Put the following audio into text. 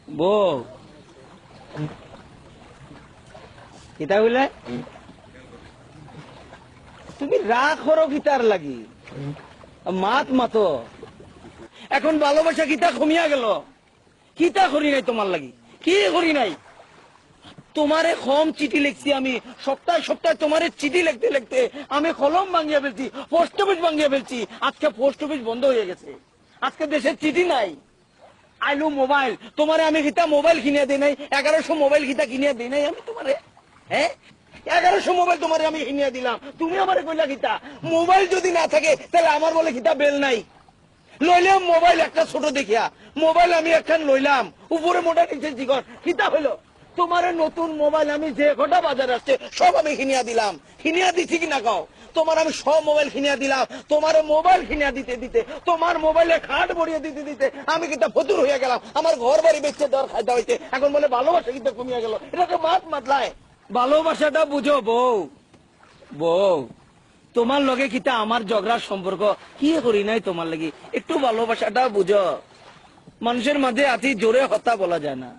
বউ কিতা বলে তুমি রাগ করো কিতার লাগি মাত মাতো এখন ভালোবাসা কিতা কমিয়া গেল কিতা করি নাই তোমার লাগি কি করি নাই তোমারে কম চিঠি লিখছি আমি সপ্তাহে সপ্তাহে তোমারে চিঠি লিখতে লিখতে আমি কলম ভাঙিয়া ফেলছি পোস্ট অফিস ভাঙিয়া ফেলছি আজকে পোস্ট অফিস বন্ধ হয়ে গেছে আজকে দেশে চিঠি নাই আইলু মোবাইল তোমারে আমি কিতা মোবাইল কিনিয়া দিই নাই 1100 মোবাইল কিতা কিনিয়া দিই নাই আমি তোমারে হ্যাঁ 1100 মোবাইল তোমারে আমি কিনিয়া দিলাম তুমি আমারে কইলা কিতা মোবাইল যদি না থাকে তাহলে আমার বলে কিতা বেল নাই লইলাম মোবাইল একটা ছোট দেখিয়া মোবাইল আমি একখান লইলাম উপরে মোটা নিচে জিগর কিতা হইলো তোমার নতুন মোবাইল আমি যে কটা বাজার আসছে সব আমি কিনিয়া দিলাম কিনিয়া দিছি কিনা কও তোমার আমি সব মোবাইল কিনিয়া দিলাম তোমার মোবাইল কিনিয়া দিতে দিতে তোমার মোবাইলে খাট ভরিয়ে দিতে দিতে আমি কিন্তু ফতুর হয়ে গেলাম আমার ঘর বাড়ি বেচতে দেওয়ার খাইতে হইতে এখন বলে ভালোবাসা কিন্তু কমিয়া গেল এটা তো মাত মাতলায় ভালোবাসাটা বুঝো বউ বউ তোমার লগে কিতা আমার ঝগড়ার সম্পর্ক কি করি নাই তোমার লাগি একটু ভালোবাসাটা বুঝো মানুষের মাঝে আছি জোরে হত্যা বলা যায় না